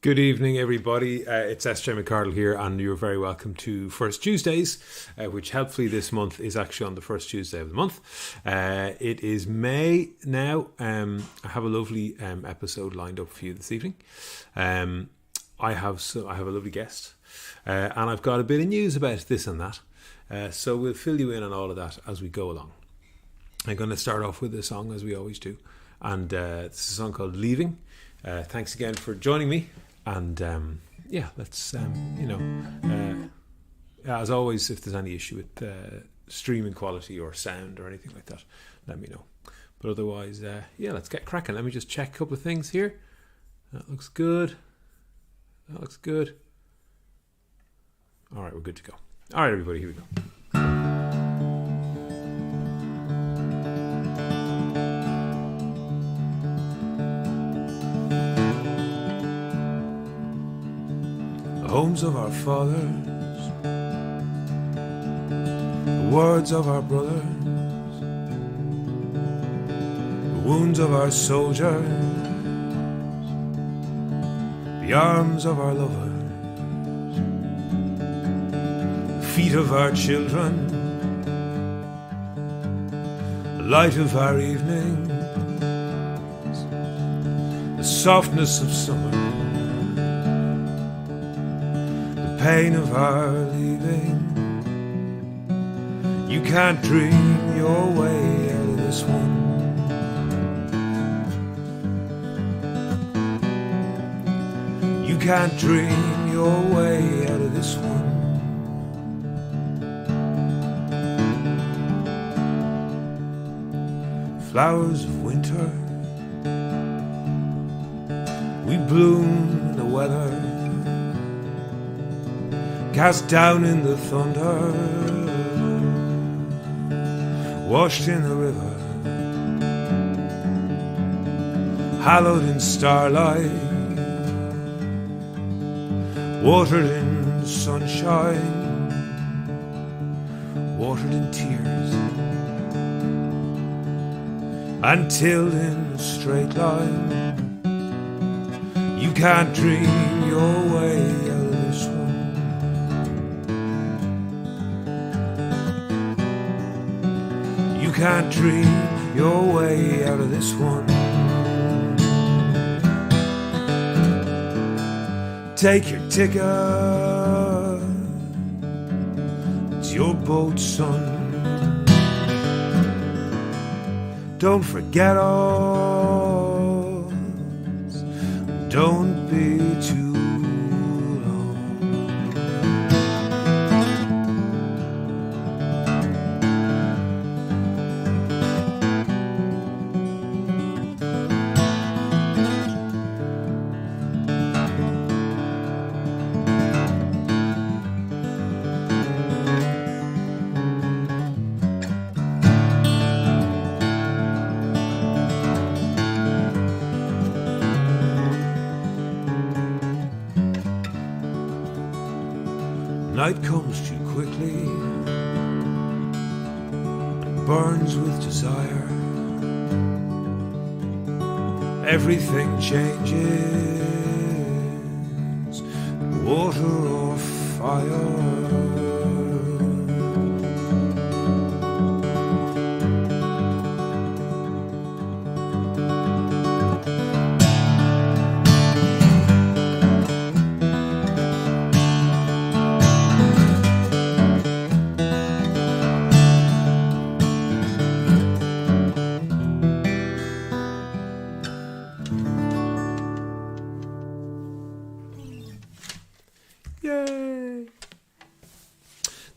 Good evening, everybody. It's S.J. McCardle here, and you're very welcome to First Tuesdays, which helpfully this month is actually on the first Tuesday of the month. It is May now. I have a lovely episode lined up for you this evening. I have a lovely guest, and I've got a bit of news about this and that. So we'll fill you in on all of that as we go along. I'm going to start off with a song, as we always do, and it's a song called Leaving. Thanks again for joining me. And let's, as always, if there's any issue with streaming quality or sound or anything like that, let me know. But otherwise, let's get cracking. Let me just check a couple of things here. That looks good. All right, we're good to go. All right, everybody, here we go. The homes of our fathers, the words of our brothers, the wounds of our soldiers, the arms of our lovers, the feet of our children, the light of our evenings, the softness of summer, pain of our leaving. You can't dream your way out of this one. You can't dream your way out of this one. Flowers of winter, we bloom in the weather, cast down in the thunder, washed in the river, hallowed in starlight, watered in sunshine, watered in tears, and tilled in a straight line. You can't dream your way out of this one. You can't dream your way out of this one. Take your ticket, it's your boat, son. Don't forget us, don't be too night comes too quickly and burns with desire. Everything changes, water or fire.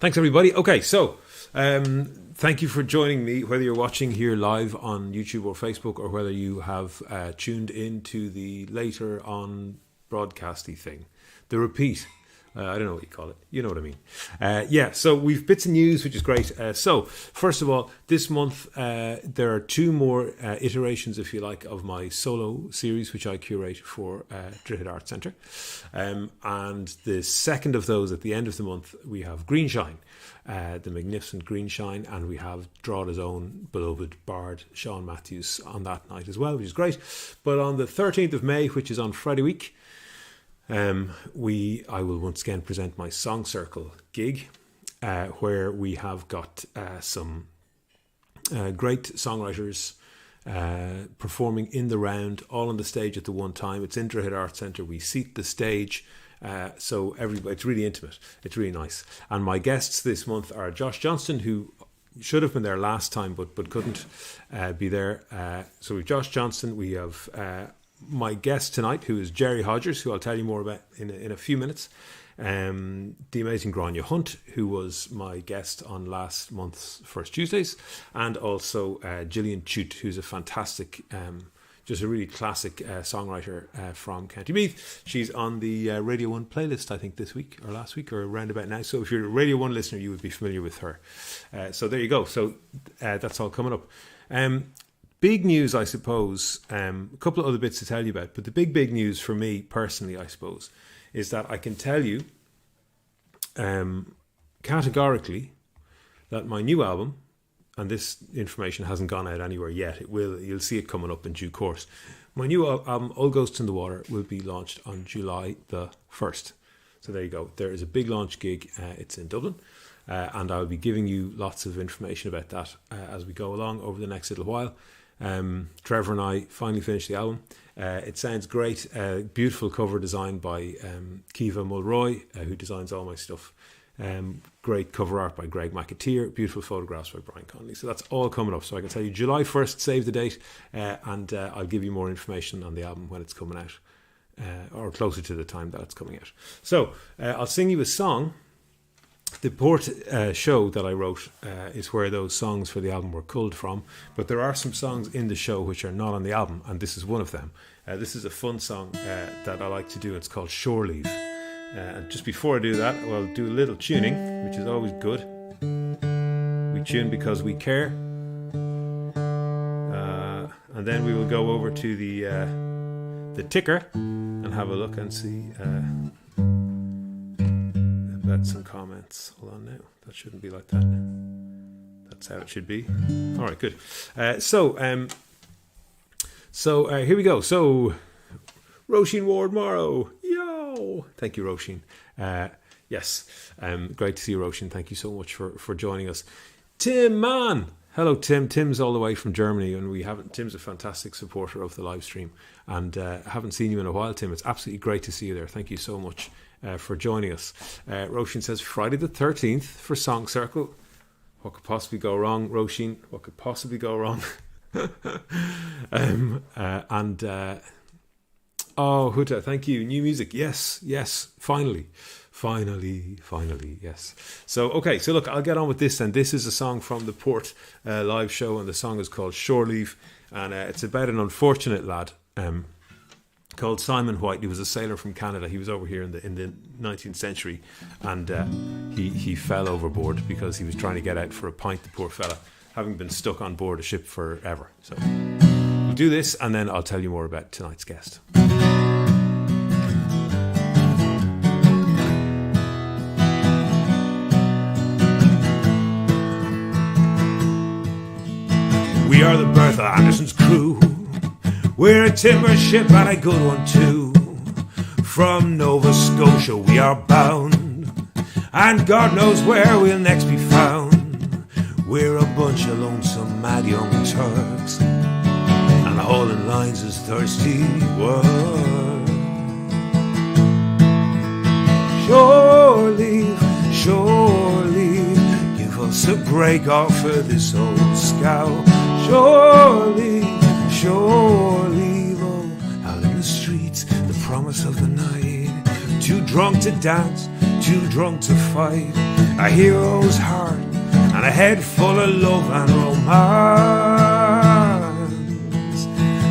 Thanks, everybody. Okay, so thank you for joining me, whether you're watching here live on YouTube or Facebook, or whether you have tuned into the later on broadcasty thing, the repeat. I don't know what you call it. You know what I mean. So we've bits of news, which is great. So first of all, this month there are two more iterations, if you like, of my solo series, which I curate for Drogheda Arts Centre. And the second of those, at the end of the month, we have Greenshine, the magnificent Greenshine, and we have Drogheda's own beloved bard, Sean Matthews, on that night as well, which is great. But on the 13th of May, which is on Friday week, I will once again present my Song Circle gig, where we have got some great songwriters performing in the round, all on the stage at the one time. It's in Drogheda Arts Centre. We seat the stage, so everybody. It's really intimate. It's really nice. And my guests this month are Josh Johnston, who should have been there last time but couldn't be there. So we've Josh Johnston. We have my guest tonight, who is Gerry Hodgers, who I'll tell you more about in a few minutes. The amazing Grania Hunt, who was my guest on last month's First Tuesdays, and also Gillian Chute, who's a fantastic, just a really classic songwriter from County Meath. She's on the Radio 1 playlist, I think, this week or last week or around about now. So if you're a Radio 1 listener, you would be familiar with her. So there you go. So that's all coming up. Big news, I suppose, a couple of other bits to tell you about, but the big news for me personally, I suppose, is that I can tell you categorically that my new album, and this information hasn't gone out anywhere yet, you'll see it coming up in due course. My new album, All Ghosts in the Water, will be launched on July the 1st. So there you go. There is a big launch gig. It's in Dublin. And I'll be giving you lots of information about that as we go along over the next little while. Trevor and I finally finished the album. It sounds great. Beautiful cover design by Kiva Mulroy, who designs all my stuff. Great cover art by Greg McAteer. Beautiful photographs by Brian Connolly. So that's all coming up. So I can tell you July 1st, save the date, and I'll give you more information on the album when it's coming out, or closer to the time that it's coming out. So I'll sing you a song. The Port show that I wrote is where those songs for the album were culled from, but there are some songs in the show which are not on the album, and this is one of them. This is a fun song that I like to do. It's called Shore Leave. And just before I do that, I'll do a little tuning, which is always good. We tune because we care. And then we will go over to the ticker and have a look and see... Got some comments. Hold on now. That shouldn't be like that. That's how it should be. All right, good. So here we go. So, Roisin Ward Morrow. Yo! Thank you, Roisin. Yes. Great to see you, Roisin. Thank you so much for joining us. Tim Mann. Hello, Tim. Tim's all the way from Germany, and Tim's a fantastic supporter of the live stream, and haven't seen you in a while, Tim. It's absolutely great to see you there. Thank you so much for joining us. Roisin says Friday the 13th for Song Circle. What could possibly go wrong, Roisin? What could possibly go wrong? Huta, thank you. New music. Yes, finally, yes. So, okay, so look, I'll get on with this then. This is a song from the Port live show, and the song is called Shore Leave, and it's about an unfortunate lad called Simon White. He was a sailor from Canada. He was over here in the 19th century, and he fell overboard because he was trying to get out for a pint, the poor fella, having been stuck on board a ship forever. So we'll do this, and then I'll tell you more about tonight's guest. We are the Bertha Anderson's crew. We're a timber ship and a good one too. From Nova Scotia we are bound, and God knows where we'll next be found. We're a bunch of lonesome mad young Turks, and the hauling lines is thirsty work. Shore leave, give us a break off of this old scow. Shore leave, oh, out in the streets, the promise of the night. Too drunk to dance, too drunk to fight. A hero's heart and a head full of love and romance.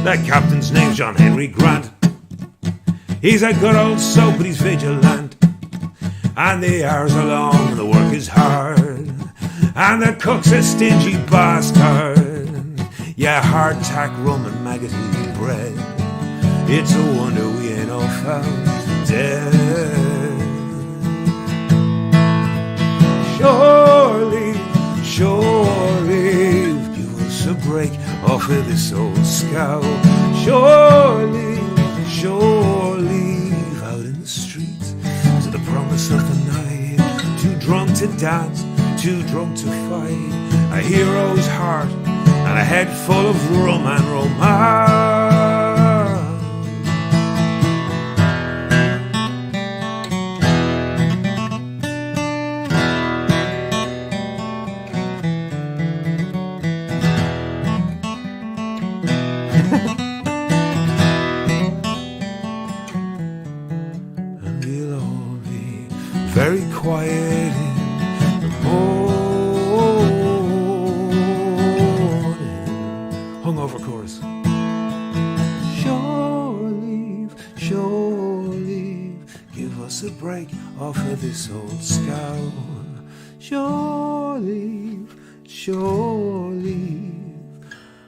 That captain's name's John Henry Grant. He's a good old soap, but he's vigilant. And the hours are long and the work is hard, and the cook's a stingy bastard. Yeah, hardtack rum and magazine bread. It's a wonder we ain't all found dead. Shore leave, give us a break off of this old scow. Shore leave, out in the to dance, too drunk to fight. A hero's heart and a head full of rum and romance. And we'll all be very quiet in the morning. Hungover chorus. Sure leave, give us a break off of this old scout. Sure leave,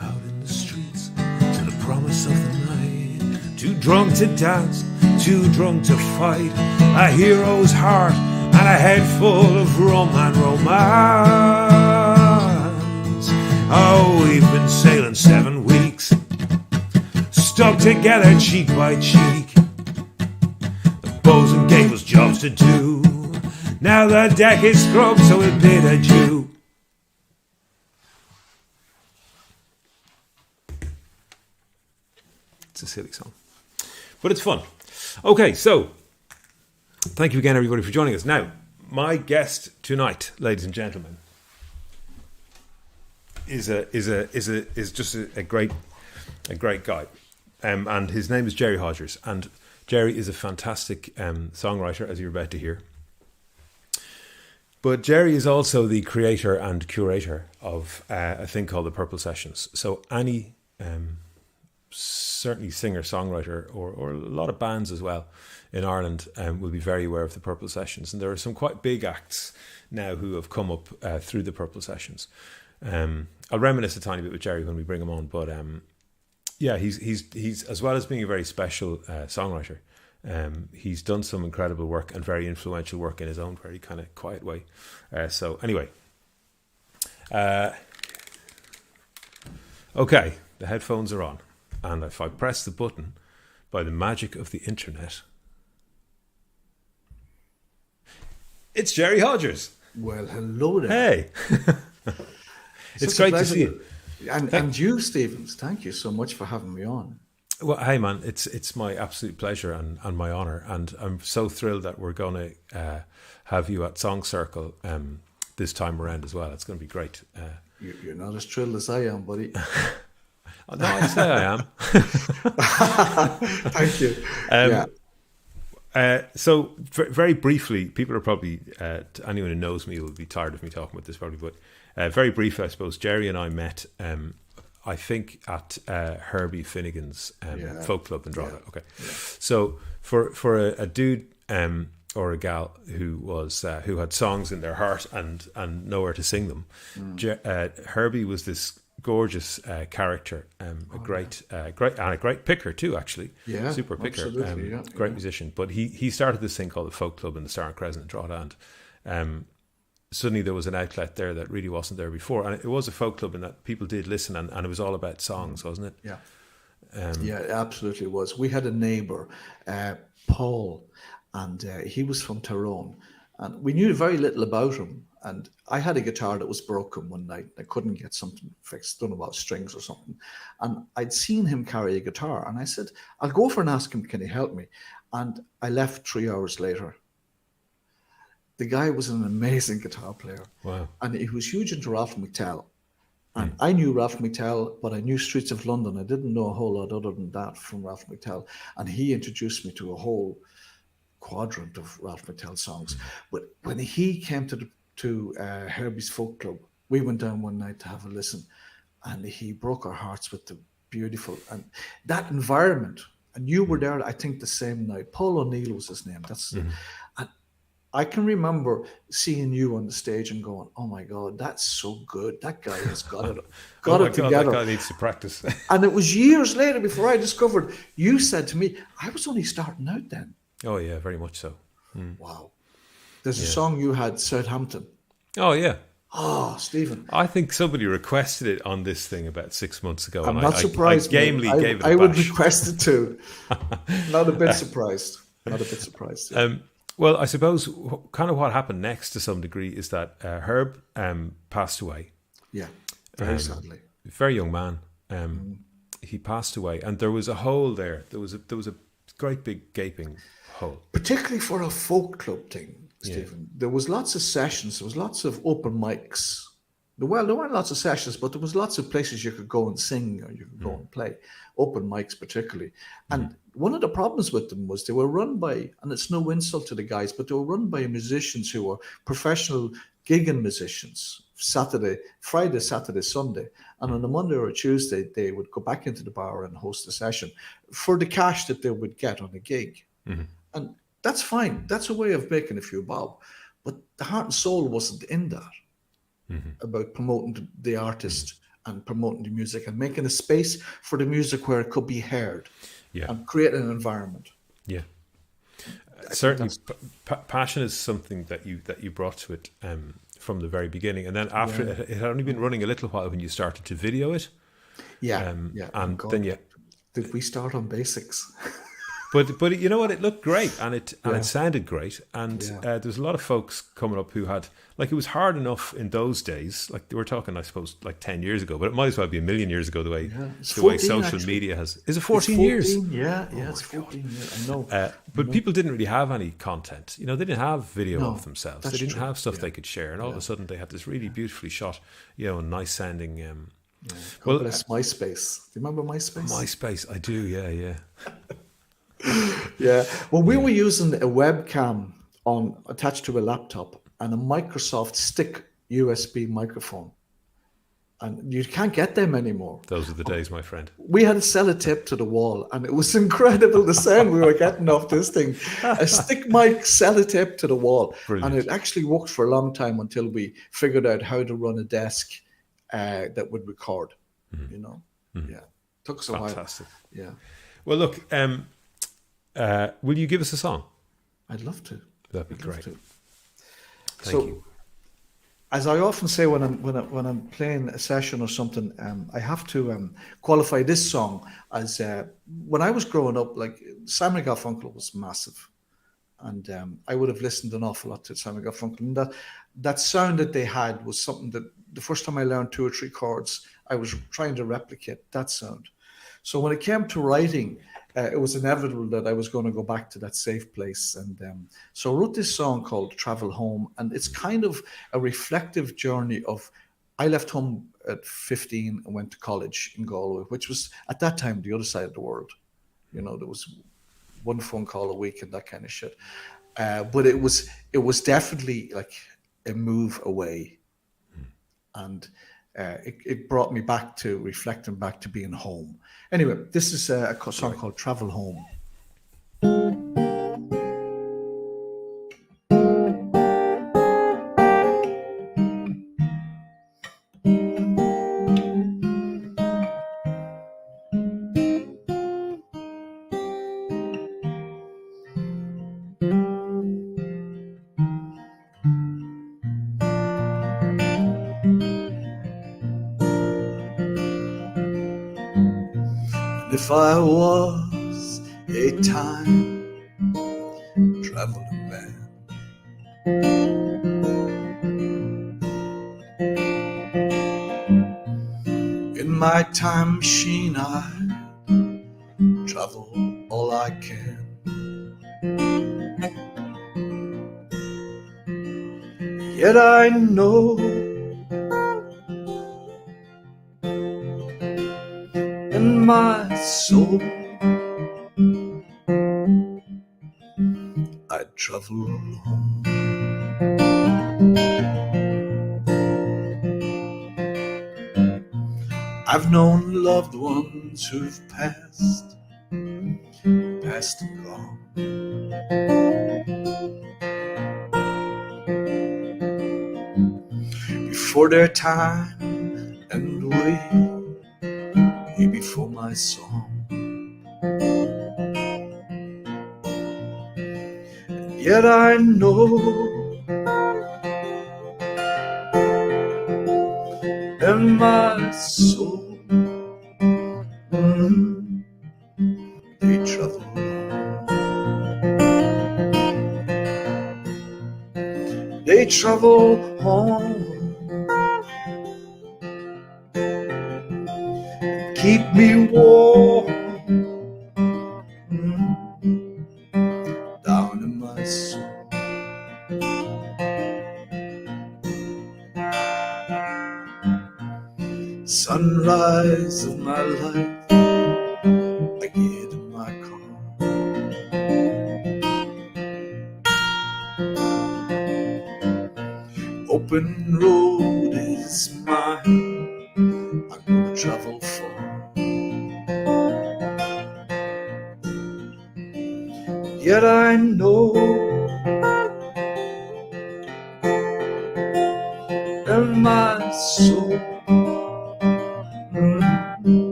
out in the streets to the promise of the night. Too drunk to dance, too drunk to fight. A hero's heart and a head full of rum and romance. Oh, we've been sailing 7 weeks, stuck together cheek by cheek. The bosun gave us jobs to do. Now the deck is scrubbed, so we'll bid adieu. It's a silly song, but it's fun. Okay, so thank you again, everybody, for joining us. Now, my guest tonight, ladies and gentlemen, is just a great guy, and his name is Gerry Hodgers, and Gerry is a fantastic songwriter, as you're about to hear. But Gerry is also the creator and curator of a thing called the Purple Sessions. So any certainly singer-songwriter or a lot of bands as well in Ireland will be very aware of the Purple Sessions. And there are some quite big acts now who have come up through the Purple Sessions. I'll reminisce a tiny bit with Gerry when we bring him on. But yeah, he's as well as being a very special songwriter, he's done some incredible work and very influential work in his own very kind of quiet way. So anyway, okay, the headphones are on, and if I press the button, by the magic of the internet, it's Gerry Hodgers. Well, hello there. Hey. It's great to see you. And you, Stevens, thank you so much for having me on. Well, hey man, it's my absolute pleasure and my honour, and I'm so thrilled that we're going to have you at Song Circle this time around as well. It's going to be great. You're not as thrilled as I am, buddy. No, I'd say I am. Thank you. So very briefly, people are probably, anyone who knows me will be tired of me talking about this probably, but very briefly, I suppose, Gerry and I met, I think, at Herbie Finnegan's folk club in Drogheda. Okay, so for a dude or a gal who had songs in their heart and nowhere to sing them, Herbie was this gorgeous character, a great and a great picker too, actually. Yeah, super picker, great musician. But he started this thing called the folk club in the Star and Crescent in Drogheda, and suddenly there was an outlet there that really wasn't there before, and it was a folk club in that people did listen, and it was all about songs, wasn't it? Yeah, yeah, it absolutely was. We had a neighbour, Paul, and he was from Tyrone, and we knew very little about him. And I had a guitar that was broken one night. I couldn't get something fixed, don't know about strings or something. And I'd seen him carry a guitar, and I said, I'll go over and ask him, can he help me? And I left 3 hours later. The guy was an amazing guitar player. Wow. And he was huge into Ralph McTell. And I knew Ralph McTell, but I knew Streets of London. I didn't know a whole lot other than that from Ralph McTell. And he introduced me to a whole quadrant of Ralph McTell songs. But when he came to Herbie's Folk Club, we went down one night to have a listen, and he broke our hearts with the beautiful, and that environment. And you were there, I think, the same night. Paul O'Neill was his name. And I can remember seeing you on the stage and going, "Oh my God, that's so good! That guy has got it, together." That guy needs to practice. And it was years later before I discovered. You said to me, "I was only starting out then." Oh yeah, very much so. Wow. There's a song you had, Southampton. Oh yeah. Oh, Stephen. I think somebody requested it on this thing about 6 months ago. I'm not surprised. I gamely gave it a I would bash. request it too. Not a bit surprised. Not a bit surprised. Yeah. Well, I suppose kind of what happened next to some degree is that Herb passed away. Yeah, very sadly. Very young man. He passed away, and there was a hole there. There was a great big gaping hole. Particularly for a folk club thing, Stephen. There was lots of sessions. There was lots of open mics. Well, there weren't lots of sessions, but there was lots of places you could go and sing or you could go and play. Open mics particularly. And one of the problems with them was they were run by, and it's no insult to the guys, but they were run by musicians who were professional gigging musicians. Friday, Saturday, Sunday. And on a Monday or a Tuesday, they would go back into the bar and host a session for the cash that they would get on a gig. And that's fine. That's a way of making a few bob. But the heart and soul wasn't in that. About promoting the artist and promoting the music and making a space for the music where it could be heard and create an environment. Yeah, certainly. Passion is something that you brought to it from the very beginning, and then after it had only been running a little while when you started to video it. And then did we start on basics? But you know what? It looked great, and it sounded great, and there's a lot of folks coming up who had, like, it was hard enough in those days. Like, we're talking, I suppose, like 10 years ago, but it might as well be a million years ago. The way social media has is it 14 years? Yeah, it's 14 years. I know. But people didn't really have any content. You know, they didn't have video of themselves. They didn't have stuff they could share, and all of a sudden they had this really beautifully shot, nice sounding. God bless MySpace. Do you remember MySpace? MySpace, I do. Yeah. Well, we were using a webcam attached to a laptop and a Microsoft stick USB microphone, and you can't get them anymore. Those are the days, my friend. We had to sell a tape to the wall, and it was incredible the sound we were getting off this thing. A stick mic, sell a tape to the wall. Brilliant. And it actually worked for a long time until we figured out how to run a desk that would record. Took us a while. Fantastic. Yeah. Well, look. Will you give us a song? I'd love to. That'd be great. Thank you. As I often say when I'm playing a session or something, I have to qualify this song as when I was growing up. Like, Simon & Garfunkel was massive, and I would have listened an awful lot to Simon & Garfunkel. And that sound that they had was something that the first time I learned 2 or 3 chords, I was trying to replicate that sound. So when it came to writing, it was inevitable that I was going to go back to that safe place. And so I wrote this song called Travel Home. And it's kind of a reflective journey of, I left home at 15 and went to college in Galway, which was at that time the other side of the world. There was one phone call a week and that kind of shit. But it was definitely like a move away. And it brought me back to reflecting back to being home. Anyway, this is a song called Travel Home. If I was a time traveling man, in my time machine I'd travel all I can. Yet I know in my soul I'd travel home. I've known loved ones who've passed and gone. Before their time and way before my song. And yet I know in my soul they travel on. they travel home, keep me warm down in my soul. Sunrise of my life, I get in my car. Open road is mine, I'm gonna travel far. Yet I know in my soul,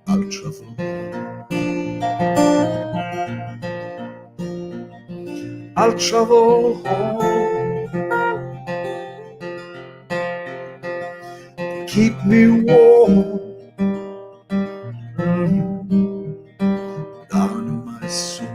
I'll travel home. I'll travel home, keep me warm down in my soul.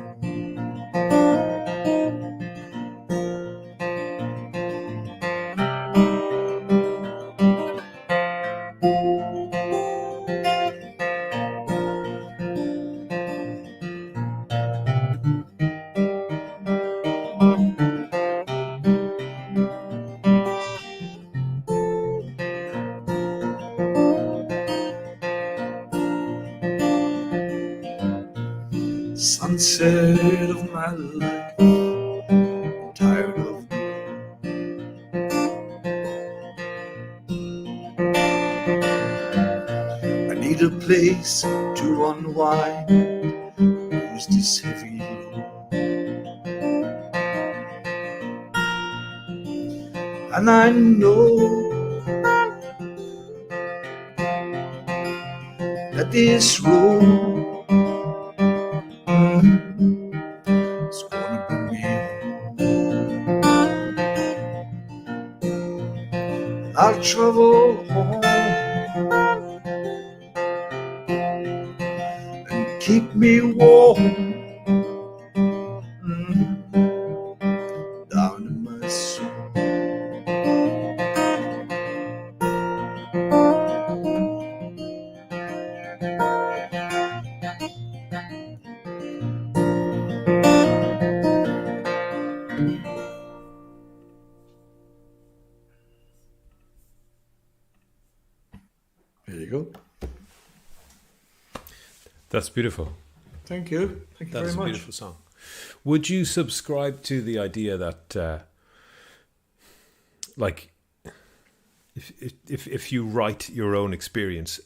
Sunset of my life, tired of I need a place to unwind, lose this heavy load. And I know that this road is gonna bring me home. I'll travel home and keep me warm down in my soul. There you go. That's beautiful. Thank you. Thank you very much. That's a beautiful song. Would you subscribe to the idea that, like, if you write your own experience,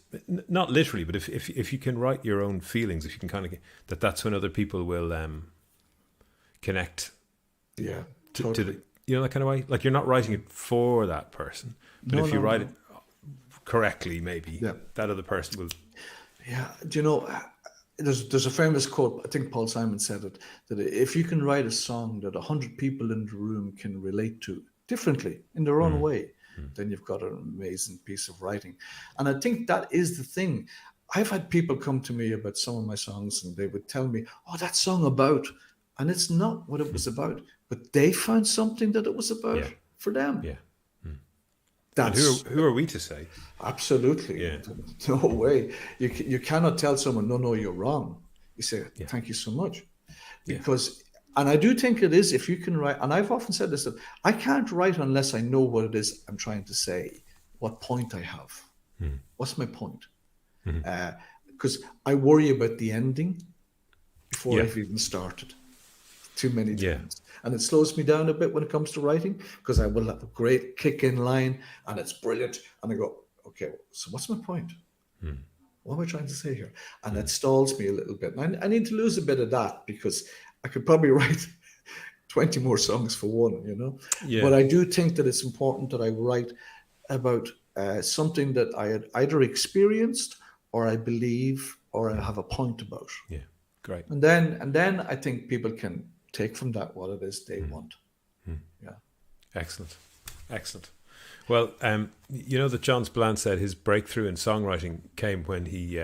not literally, but if you can write your own feelings, if you can kind of that's when other people will connect. Yeah, to totally. the, you know, that kind of way. Like, you're not writing it for that person, but if you write it correctly, maybe that other person will. Yeah, do you know? There's a famous quote. I think Paul Simon said it, that if you can write a song that 100 people in the room can relate to differently in their own way, then you've got an amazing piece of writing. And I think that is the thing. I've had people come to me about some of my songs, and they would tell me, "Oh, that song about," and it's not what it was about, but they found something that it was about for them. Yeah. That's, and who are we to say? Absolutely. Yeah. No way. You cannot tell someone, no, you're wrong. You say, thank you so much. Because, and I do think it is, if you can write, and I've often said this, that I can't write unless I know what it is I'm trying to say, what point I have. What's my point? Because I worry about the ending before I've even started too many times. And it slows me down a bit when it comes to writing, because I will have a great kick-in line and it's brilliant. And I go, okay, so what's my point? What am I trying to say here? And it stalls me a little bit. And I need to lose a bit of that, because I could probably write 20 more songs for one, you know? But I do think that it's important that I write about something that I had either experienced or I believe or I have a point about. Yeah, great. And then I think people can take from that what it is they want. Yeah. Excellent. Well, you know that John Spillane said his breakthrough in songwriting came when he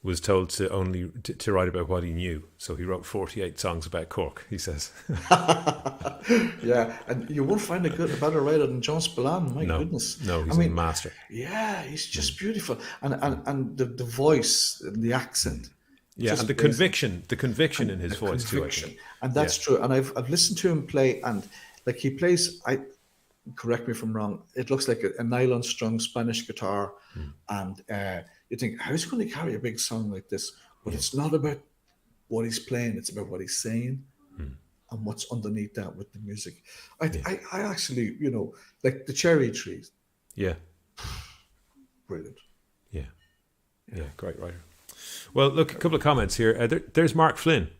was told to write about what he knew. So he wrote 48 songs about Cork, he says. Yeah, and you won't find a better writer than John Spillane. My No, goodness, no, I he's a mean, master. yeah, he's just beautiful, and the voice, and the accent, Yeah, just and amazing. the conviction in his The voice too, I conviction, think. and Yeah, that's true. And I've listened to him play, and like he plays. I correct me if I'm wrong. It looks like a nylon strung Spanish guitar, and you think, how's he going to carry a big song like this? But it's not about what he's playing; it's about what he's saying and what's underneath that with the music. yeah, I actually, like the cherry trees, yeah, brilliant. yeah, yeah. Great writer. Well, look, a couple of comments here. There's Mark Flynn.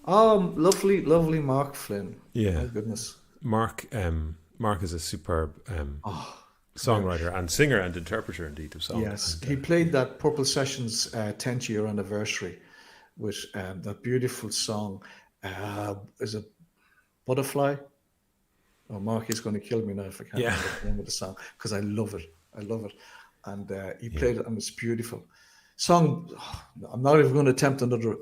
Lovely, lovely Mark Flynn. Yeah, My goodness. Mark. Mark is a superb songwriter and singer and interpreter, indeed, of song. Yes, And, he played that Purple Sessions 10th year anniversary with that beautiful song. Is it Butterfly? Oh, Mark is going to kill me now if I can't yeah, remember the name of the song because I love it. I love it. And he yeah. played it and it's beautiful. Song, I'm not even going to attempt another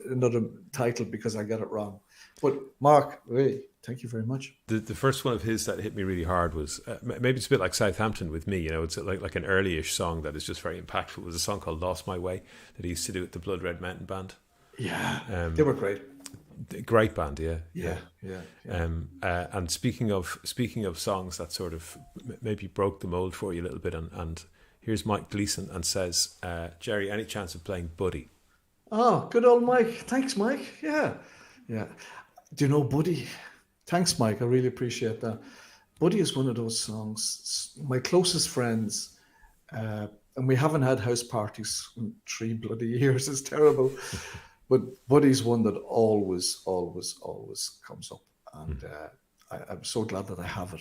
title because I get it wrong. But Mark, hey, thank you very much. The first one of his that hit me really hard was maybe it's a bit like Southampton with me. It's like an early-ish song that is just very impactful. It was a song called "Lost My Way" that he used to do with the Blood Red Mountain Band. Yeah, they were great. Great band, yeah, Yeah. And speaking of songs that sort of maybe broke the mold for you a little bit, and here's Mike Gleason and says, Gerry, any chance of playing Buddy? Oh, good old Mike. Thanks, Mike. Yeah. Yeah. Do you know Buddy? Thanks, Mike. I really appreciate that. Buddy is one of those songs. My closest friends, and we haven't had house parties in 3 bloody years. It's terrible. But Buddy's one that always, always, always comes up. And I'm so glad that I have it.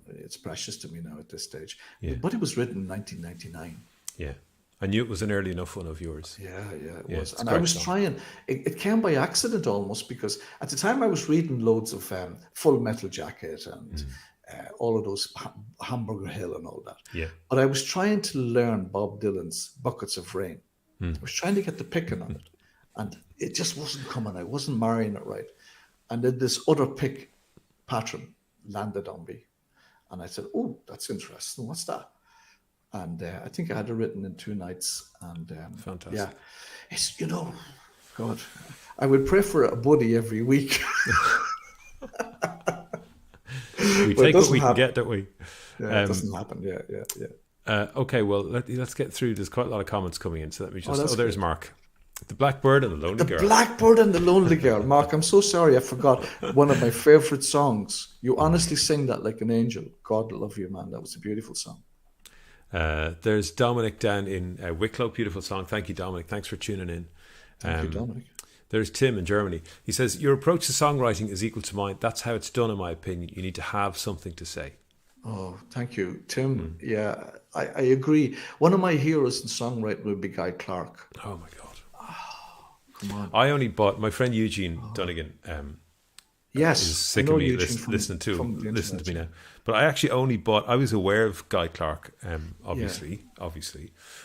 It's precious to me now at this stage. Yeah. Buddy was written in 1999. Yeah. I knew it was an early enough one of yours. Yeah, it Yeah, was. it's And a I great was song. trying, it came by accident almost because at the time I was reading loads of Full Metal Jacket and all of those Hamburger Hill and all that. Yeah. But I was trying to learn Bob Dylan's Buckets of Rain. I was trying to get the picking on it. And it just wasn't coming. I wasn't marrying it right. And then this other pick pattern landed on me. And I said, oh, that's interesting. What's that? And I think I had it written in 2 nights. And Fantastic. yeah, it's, God, I would pray for a buddy every week. We But it take what doesn't we can happen. get, don't we? Yeah, it doesn't happen. Yeah. Okay, well, let's get through. There's quite a lot of comments coming in, so let me just... that's there's good. Mark. The Blackbird and the Lonely The Girl. Blackbird and the Lonely Girl. Mark, I'm so sorry I forgot one of my favorite songs. You honestly sing that like an angel. God love you, man. That was a beautiful song. There's Dominic down in Wicklow. Beautiful song. Thank you, Dominic. Thanks for tuning in. Thank you, Dominic. There's Tim in Germany. He says, your approach to songwriting is equal to mine. That's how it's done, in my opinion. You need to have something to say. Oh, thank you, Tim. Yeah, I agree. One of my heroes in songwriting would be Guy Clark. Oh, my God. Come on. I only bought... My friend Eugene Dunnigan Yes, is I sick know of me Eugene listening to from the listen to me internet. now. But I actually only bought... I was aware of Guy Clark, obviously.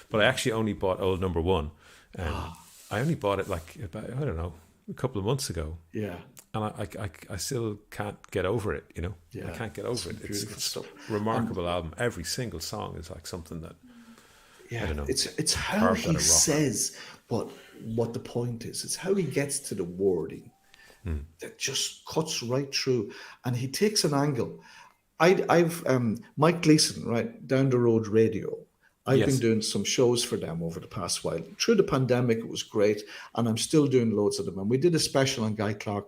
But I actually only bought Old Number One. I only bought it like about, I don't know, a couple of months ago. Yeah. And I still can't get over it, Yeah, I can't get over it. beautiful It's stuff. a remarkable album. Every single song is like something that... Yeah, I don't know. It's how Carved out he of rock. says what the point is. It's how he gets to the wording that just cuts right through, and he takes an angle. I've Mike Gleason, right down the road radio. I've Yes. been doing some shows for them over the past while. Through the pandemic, it was great, and I'm still doing loads of them. And we did a special on Guy Clark.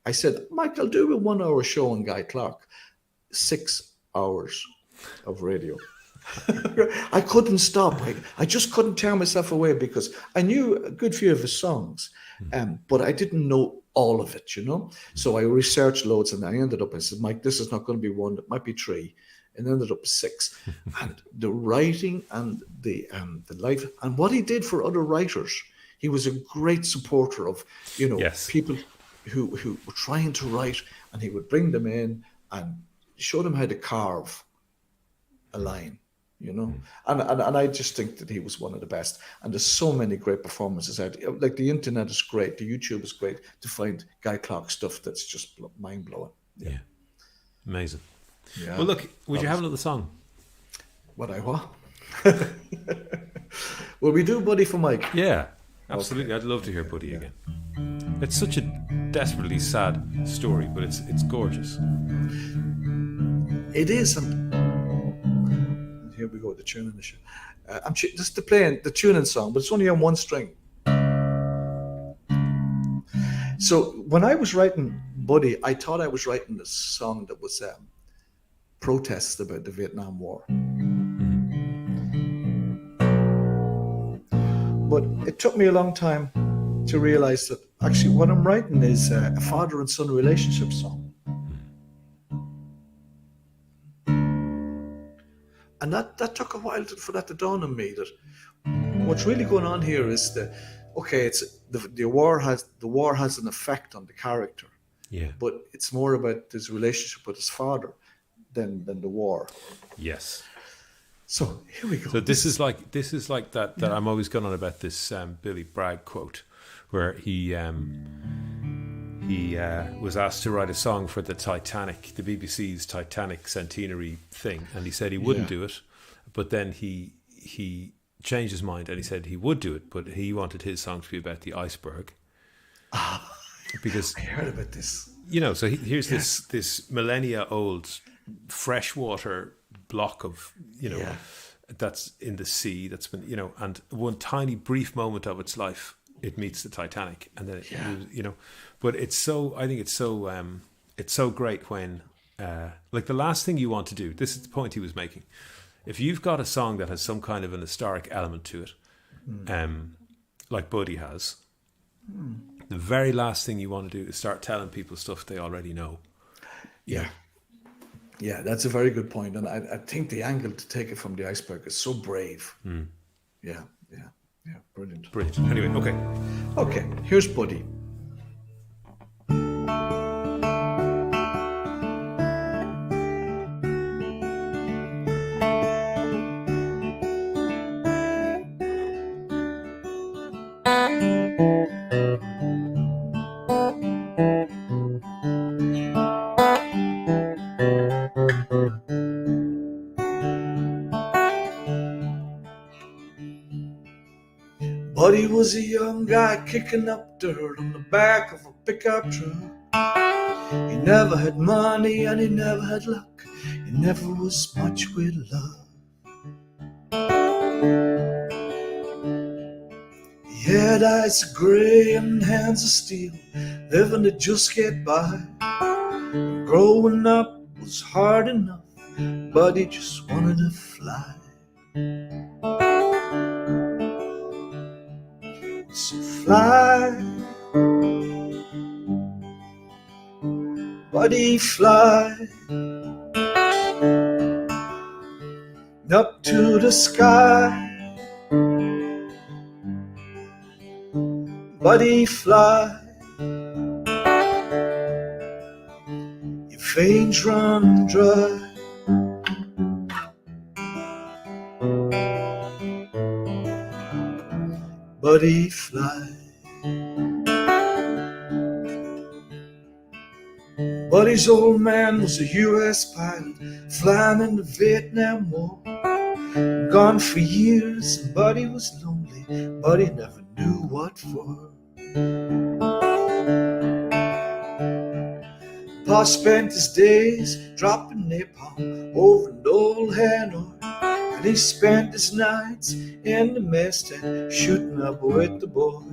I said, Mike, I'll do a 1-hour show on Guy Clark. 6 hours of radio. I couldn't stop. I just couldn't tear myself away because I knew a good few of his songs, but I didn't know all of it, So I researched loads, and I ended up, I said, Mike, this is not going to be 1, it might be 3. And ended up 6. And the writing and the life, and what he did for other writers, he was a great supporter of, Yes. people who were trying to write, and he would bring them in and show them how to carve a line. you know. And I just think that he was one of the best. And there's so many great performances out. Like the internet is great, the YouTube is great to find Guy Clark stuff that's just mind blowing. Yeah. Amazing. Yeah. Well, look, would you have another song? What I what? Will we do Buddy for Mike? Yeah, absolutely. I'd love to hear Buddy again. It's such a desperately sad story, but it's gorgeous. It is. And here we go, the tuning issue. I'm just playing the tuning song, but it's only on one string. So when I was writing Buddy, I thought I was writing a song that was protests about the Vietnam War. But it took me a long time to realize that actually what I'm writing is a father and son relationship song. And that took a while for that to dawn on me, that what's really going on here is it's the war has an effect on the character. Yeah. But it's more about his relationship with his father than the war. Yes. So here we go. So this is like that I'm always going on about this Billy Bragg quote, where he was asked to write a song for the Titanic, the BBC's Titanic centenary thing, and he said he wouldn't do it, but then he changed his mind and he said he would do it, but he wanted his song to be about the iceberg. Because I heard about this. You know, so here's this millennia old freshwater block of, that's in the sea, that's been, and one tiny brief moment of its life, it meets the Titanic, and then but I think it's so great when like the last thing you want to do, this is the point he was making, if you've got a song that has some kind of an historic element to it, like Buddy has, the very last thing you want to do is start telling people stuff they already know. Yeah, that's a very good point. And I think the angle to take it from the iceberg is so brave. Yeah, brilliant. Anyway, Okay, here's Buddy. Buddy was a young guy kicking up dirt on the back of a pickup truck. He never had money and he never had luck. He never was much with love. He had eyes of grey and hands of steel, living to just get by. Growing up was hard enough, but he just wanted to fly. So fly, Buddy, fly up to the sky. Buddy, fly, your veins run dry. Buddy, fly. Buddy's old man was a U.S. pilot flying in the Vietnam War. Gone for years and Buddy was lonely. Buddy never knew what for. Pa spent his days dropping napalm over in old Hanoi. And he spent his nights in the mess tent shooting up with the boys.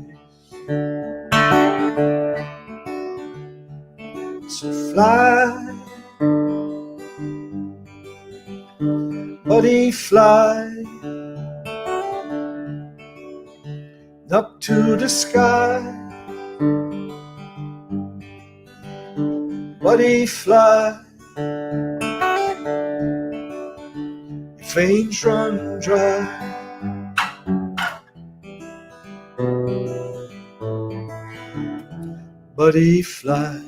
So fly, Buddy, fly up to the sky. Buddy, fly, your veins run dry. Buddy, fly.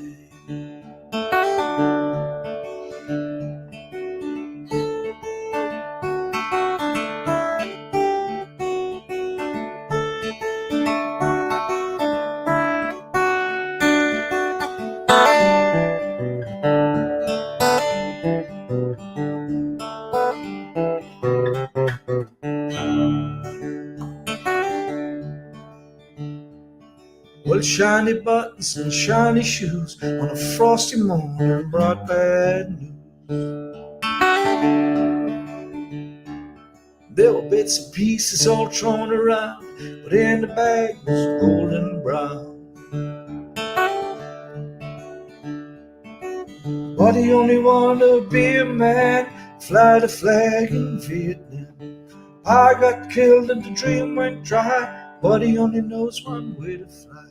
Well, shiny buttons and shiny shoes on a frosty morning brought bad news. There were bits and pieces all thrown around, but in the bag was golden brown. But he only wanted to be a man, fly the flag in Vietnam. I got killed and the dream went dry, but he only knows one way to fly.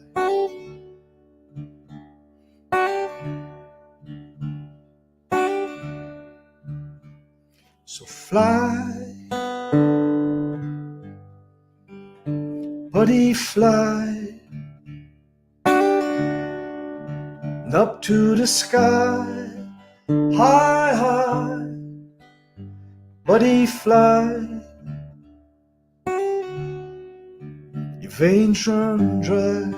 So fly, buddy, fly, and up to the sky, high, high, buddy, fly. Your veins run dry.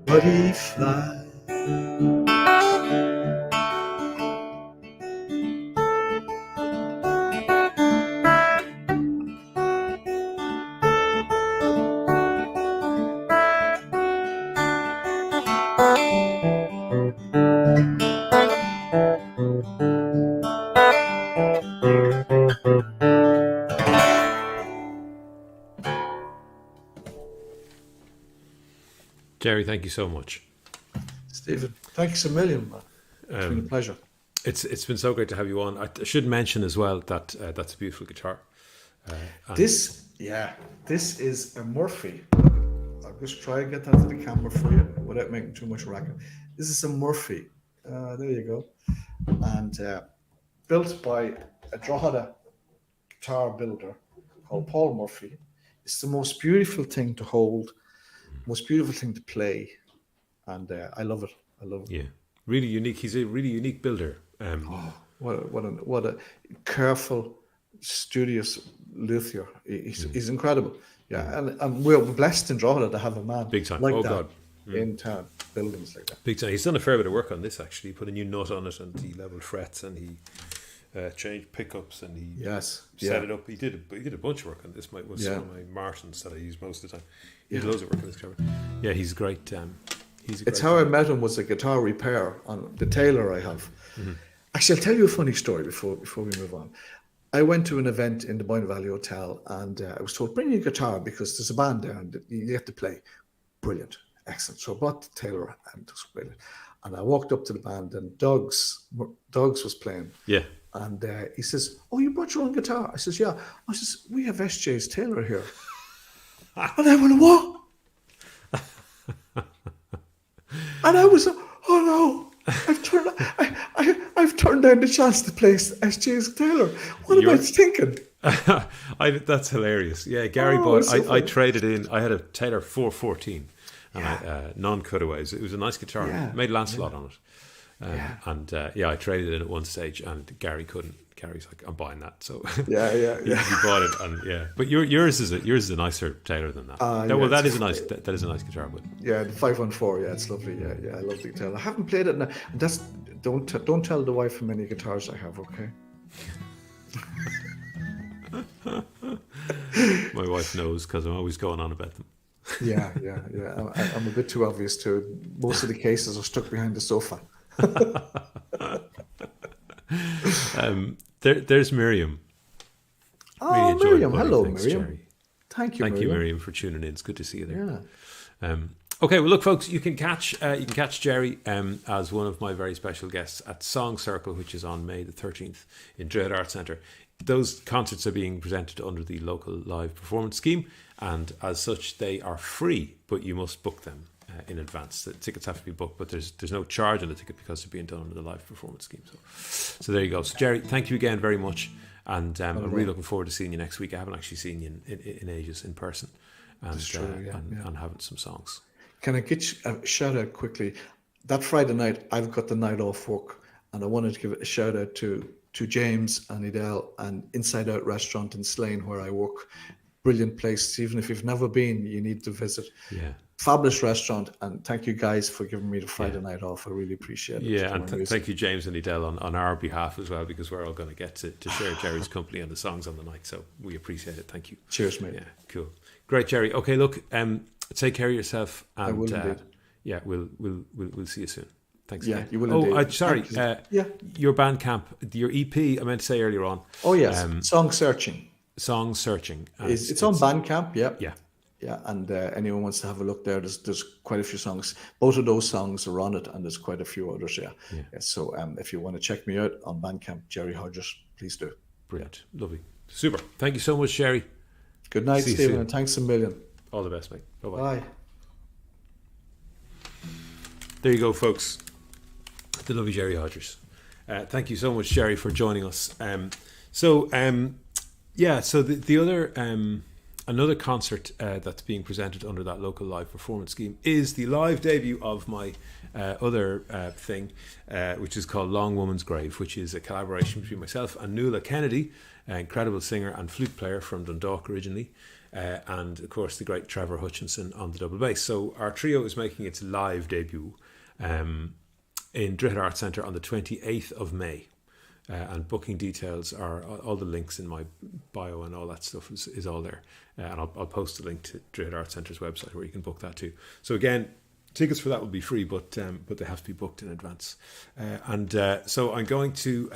Buddy, fly. Gerry, thank you so much. Stephen, thanks a million, man. It's been a pleasure. It's been so great to have you on. I should mention as well that that's a beautiful guitar. This is a Murphy. I'll just try and get that to the camera for you without making too much racket. This is a Murphy. There you go. And built by a Drogheda guitar builder called Paul Murphy. It's the most beautiful thing to hold, most beautiful thing to play, and I love it. I love it. Yeah, really unique. He's a really unique builder. What a careful, studious luthier. He's incredible. Yeah, and we're blessed in Drogheda to have a man Big time. like Oh, that God. in town, buildings like that. Big time. He's done a fair bit of work on this, actually. He put a new nut on it, and he leveled frets, and he changed pickups, and he set it up. He did a bunch of work on this. Was one of my Martins that I use most of the time. He did loads of work on this guitar. Yeah, he's great. It's how I met him, was a guitar repair on the tailor I have. Mm-hmm. Actually, I'll tell you a funny story before we move on. I went to an event in the Boyne Valley Hotel, and I was told, bring your guitar because there's a band there and you have to play. Brilliant. Excellent. So I brought the tailor, and it was brilliant. And I walked up to the band, and Doug's was playing. Yeah. And he says, oh, you brought your own guitar? I says, yeah. I says, we have SJ's tailor here. And I went, what? And I was, oh no, I've turned down the chance to play SJ's tailor. What am I thinking? That's hilarious. Yeah, Gary bought. I traded in. I had a Taylor 414, and non-cutaways. It was a nice guitar. Yeah. Made Lancelot on it. And I traded it in at one stage, and Gary couldn't. Gary's like, I'm buying that. So he bought it, and but yours is a nicer Taylor than that. That is a nice guitar, but the 514. Yeah, it's lovely. Yeah, I love the guitar. I haven't played it now. And that's don't tell the wife how many guitars I have, okay? My wife knows because I'm always going on about them. Yeah. I'm a bit too obvious too. Most of the cases are stuck behind the sofa. There's Miriam. Oh, really Miriam. Hello, Thanks, Miriam. Gerry. Thank you, Miriam, for tuning in. It's good to see you there. Yeah. Okay, well, look, folks, you can catch Gerry as one of my very special guests at Song Circle, which is on May the 13th in Drogheda Arts Centre. Those concerts are being presented under the local live performance scheme, and as such, they are free, but you must book them in advance. The tickets have to be booked, but there's no charge on the ticket because they're being done under the live performance scheme. So there you go. So Gerry, thank you again very much, and I'm really looking forward to seeing you next week. I haven't actually seen you in ages in person, and having some songs. Can I get a shout out quickly? That Friday night, I've got the night off work, and I wanted to give a shout out to James and Edel and Inside Out Restaurant in Slane where I work. Brilliant place. Even if you've never been, you need to visit. Yeah. fabulous restaurant, and thank you guys for giving me the Friday night off. I really appreciate it. Yeah, and thank you, James and Edel, on our behalf as well, because we're all going to get to share Gerry's company and the songs on the night. So we appreciate it. Thank you. Cheers, mate. Yeah, cool, great, Gerry. Okay, look, take care of yourself, and I will indeed. Yeah, we'll see you soon. Thanks. Yeah, again. you will indeed. Sorry. Your Bandcamp, your EP. I meant to say earlier on. Oh yes, Song Searching. Song Searching. It's on Bandcamp. Yeah. Yeah. Yeah, and anyone wants to have a look there, there's quite a few songs. Both of those songs are on it, and there's quite a few others. Yeah. So if you want to check me out on Bandcamp, Gerry Hodgers, please do. Brilliant, lovely, super. Thank you so much, Gerry. Good night, Stephen, and thanks a million. All the best, mate. Bye-bye. Bye. There you go, folks. The lovely Gerry Hodgers. Thank you so much, Gerry, for joining us. So the other another concert that's being presented under that local live performance scheme is the live debut of my other thing, which is called Long Woman's Grave, which is a collaboration between myself and Nuala Kennedy, an incredible singer and flute player from Dundalk originally, and of course the great Trevor Hutchinson on the double bass. So our trio is making its live debut in Drogheda Arts Centre on the 28th of May. And booking details are all the links in my bio, and all that stuff is all there. And I'll post a link to Drogheda Arts Centre's website where you can book that too. So again, tickets for that will be free, but they have to be booked in advance. So I'm going to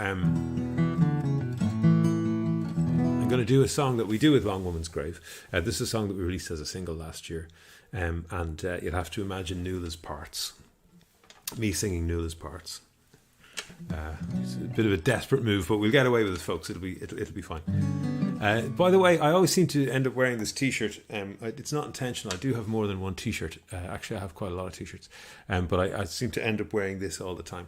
do a song that we do with Long Woman's Grave. This is a song that we released as a single last year, and you'll have to imagine Nuala's parts, me singing Nuala's parts. It's a bit of a desperate move, but we'll get away with it, folks. It'll be fine. By the way, I always seem to end up wearing this T-shirt. It's not intentional. I do have more than one T-shirt. Actually, I have quite a lot of T-shirts, but I seem to end up wearing this all the time.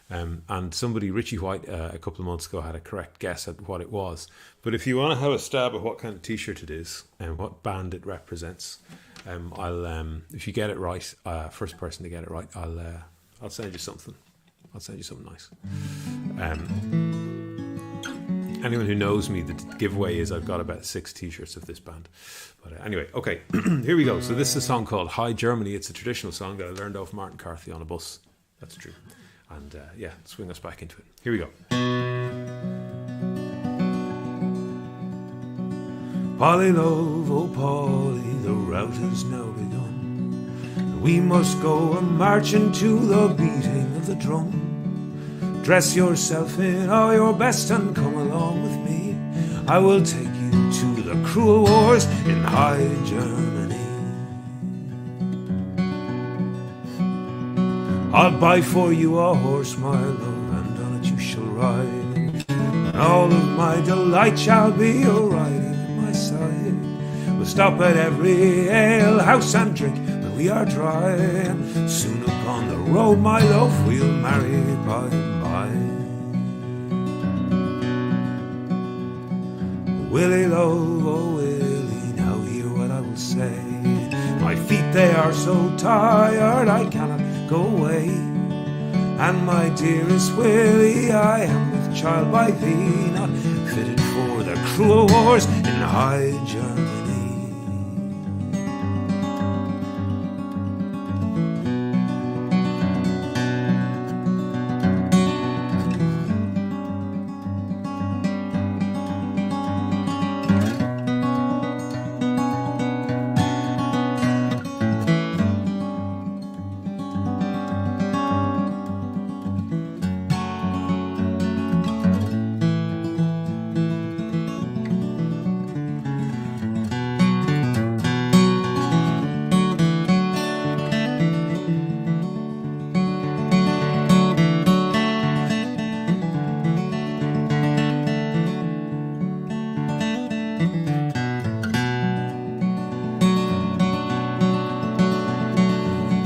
And somebody, Richie White, a couple of months ago, had a correct guess at what it was. But if you want to have a stab at what kind of T-shirt it is and what band it represents, if you get it right, first person to get it right, I'll send you something. I'll send you something nice. Anyone who knows me, the giveaway is I've got about 6 T-shirts of this band. But anyway, okay, here we go. So this is a song called Hi Germany. It's a traditional song that I learned off Martin Carthy on a bus. That's true. And swing us back into it. Here we go. Polly love, oh Polly, the rout has now begun. We must go a-marching to the beating of the drum. Dress yourself in all your best and come along with me. I will take you to the cruel wars in High Germany. I'll buy for you a horse, my love, and on it you shall ride. And all of my delight shall be a riding at my side. We'll stop at every ale house and drink when we are dry, and soon upon the road, my love, we'll marry by and by. Willie love, oh Willie, now hear what I will say. My feet, they are so tired, I cannot go away. And my dearest Willie, I am with child by thee, not fitted for the cruel wars in High Germany.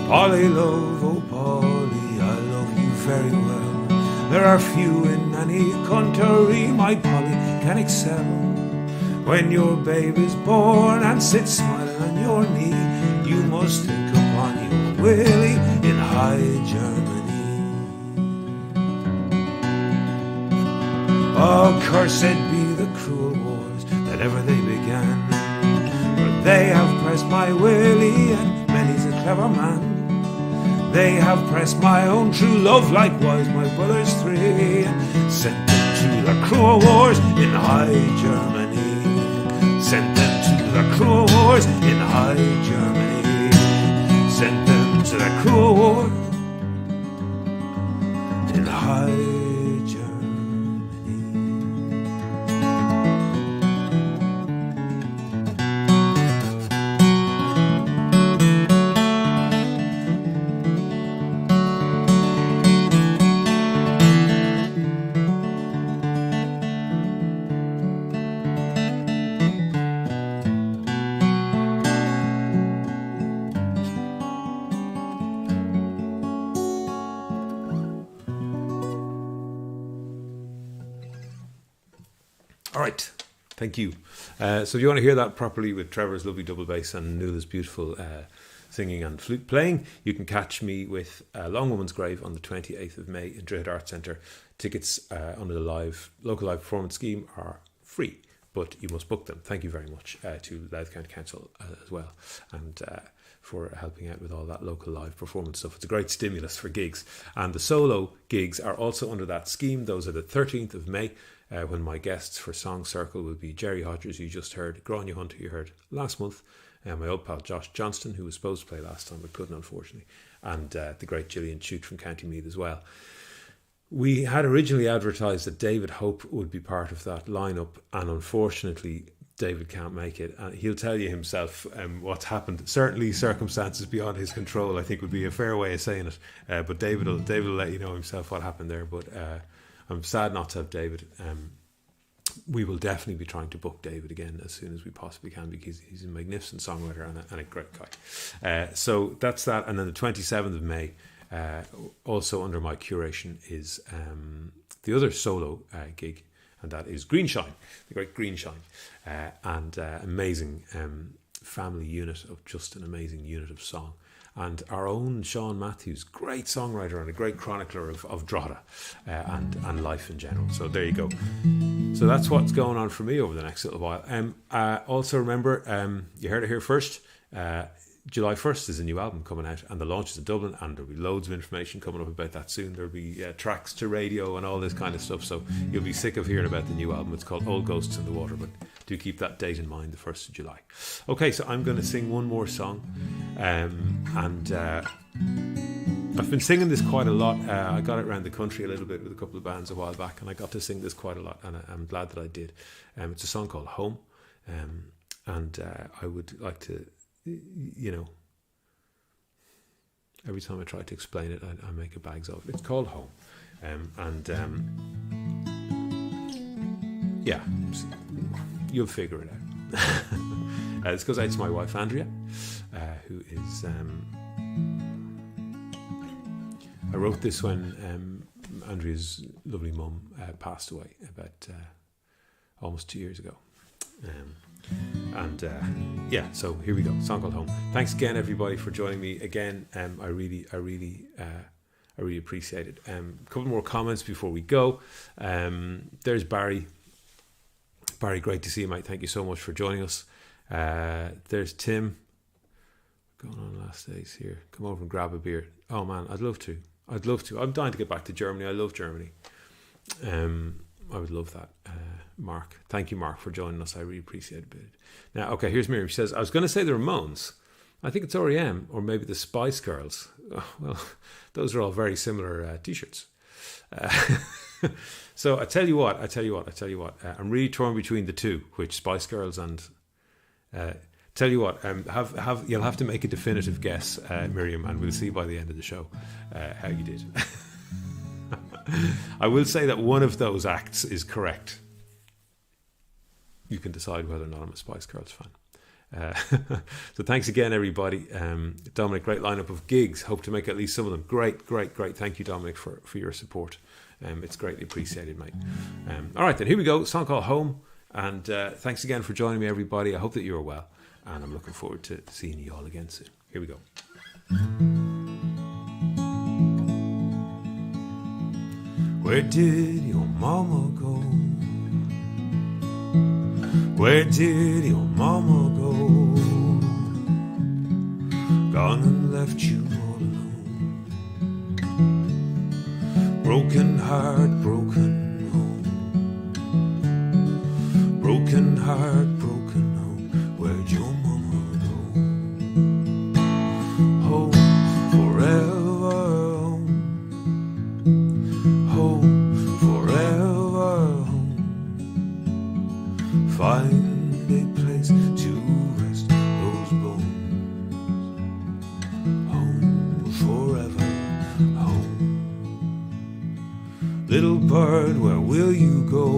Polly love, oh Polly, I love you very well. There are few in any country my Polly can excel. When your babe is born and sits smiling on your knee, you must think upon your Willie in High Germany. Oh, cursed be the cruel wars that ever they began, for they have pressed my Willie and many's a clever man. They have pressed my own true love, likewise my brothers three. Sent them to the cruel wars in High Germany. Sent them to the cruel wars in High Germany. Sent them to the cruel war in High Germany. All right, thank you. So if you want to hear that properly with Trevor's lovely double bass and Nuala's beautiful singing and flute playing, you can catch me with Long Woman's Grave on the 28th of May in Drogheda Arts Centre. Tickets under the local live performance scheme are free, but you must book them. Thank you very much to Louth County Council as well, and for helping out with all that local live performance stuff. It's a great stimulus for gigs. And the solo gigs are also under that scheme. Those are the 13th of May, when my guests for Song Circle will be Gerry Hodgers, who you just heard, Grania Hunt, who you heard last month, and my old pal Josh Johnston, who was supposed to play last time but couldn't, unfortunately, and the great Gillian Chute from County Meath as well. We had originally advertised that David Hope would be part of that lineup, and unfortunately David can't make it. He'll tell you himself what's happened. Certainly circumstances beyond his control, I think, would be a fair way of saying it. But David will let you know himself what happened there. But I'm sad not to have David. We will definitely be trying to book David again as soon as we possibly can, because he's a magnificent songwriter and a great guy. So that's that. And then the 27th of May, also under my curation, is the other solo gig, and that is Greenshine, the great Greenshine, and amazing family unit of just an amazing unit of song. And our own Sean Matthews, great songwriter and a great chronicler of Drogheda and life in general. So there you go. So that's what's going on for me over the next little while. Also remember, you heard it here first, July 1st is a new album coming out, and the launch is in Dublin, and there'll be loads of information coming up about that soon. There'll be tracks to radio and all this kind of stuff, so you'll be sick of hearing about the new album. It's called Old Ghosts in the Water, but do keep that date in mind, the 1st of July. Okay, so I'm going to sing one more song, and I've been singing this quite a lot. I got it around the country a little bit with a couple of bands a while back, and I got to sing this quite a lot, and I'm glad that I did. It's a song called Home, and I would like to, every time I try to explain it, I make a bags of it. It's called Home, yeah, you'll figure it out. This goes out to my wife Andrea, who is I wrote this when Andrea's lovely mum passed away about almost 2 years ago. So here we go. Song called Home. Thanks again, everybody, for joining me again. I really appreciate it. A couple more comments before we go. There's Barry. Barry, great to see you, mate. Thank you so much for joining us. There's Tim. Going on last days here. Come over and grab a beer. Oh man, I'd love to. I'm dying to get back to Germany. I love Germany. I would love that. Mark, thank you, Mark, for joining us. I really appreciate it. Now, okay, here's Miriam. She says, I was going to say the Ramones. I think it's R.E.M. or maybe the Spice Girls. Oh, well, those are all very similar T-shirts. So I tell you what. I'm really torn between the two, which Spice Girls and. Tell you what. You'll have to make a definitive guess, Miriam, and we'll see by the end of the show how you did. I will say that one of those acts is correct. You can decide whether or not I'm a Spice Girls fan. So thanks again, everybody. Dominic, great lineup of gigs. Hope to make at least some of them. Great. Thank you, Dominic, for your support. It's greatly appreciated, mate. All right, then, here we go. A song called Home. And thanks again for joining me, everybody. I hope that you're well. And I'm looking forward to seeing you all again soon. Here we go. Where did your mama go? Where did your mama go? gone and left you all alone. Broken heart, broken home. Broken heart, broken home. Where'd your mama go? Home forever. Home forever. Home. Find a place to rest those bones. Home forever. Home. Little bird, where will you go?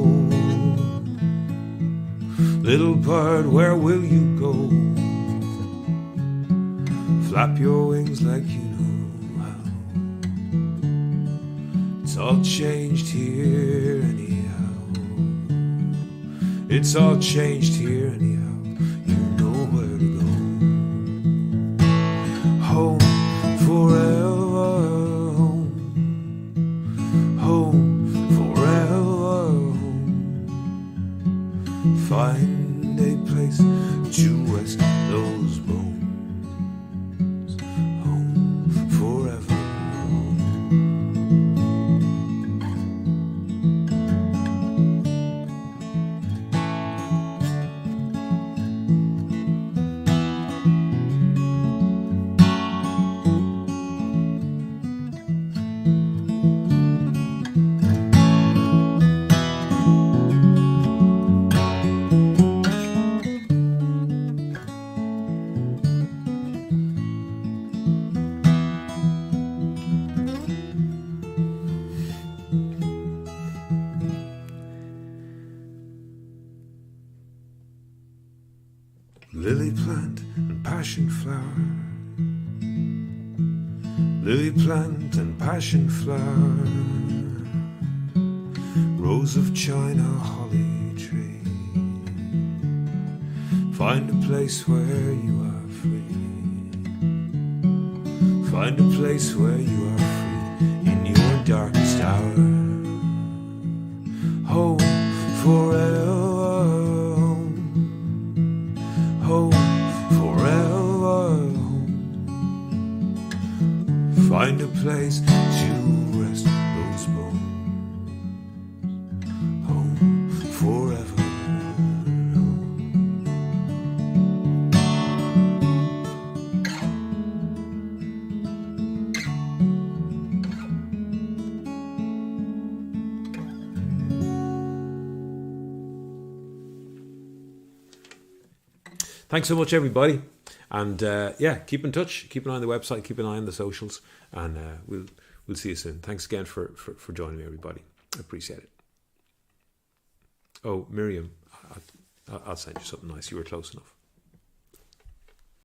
Little bird, where will you go? Flap your wings like you know how. It's all changed here anyhow. It's all changed here anyhow. You know where to go. Home forever. Home. Home forever. Home. Find a place to rest those bones. Home forever. Lily plant and passion flower. Lily plant and passion flower. Rose of China, holly tree. Find a place where you are free. Find a place where you are free in your darkest hour. Home forever. Home forever. Find a place to rest those bones. Home forever. Thanks so much, everybody. And yeah, keep in touch. Keep an eye on the website. Keep an eye on the socials. And we'll see you soon. Thanks again for joining me, everybody. I appreciate it. Oh, Miriam, I'll send you something nice. You were close enough.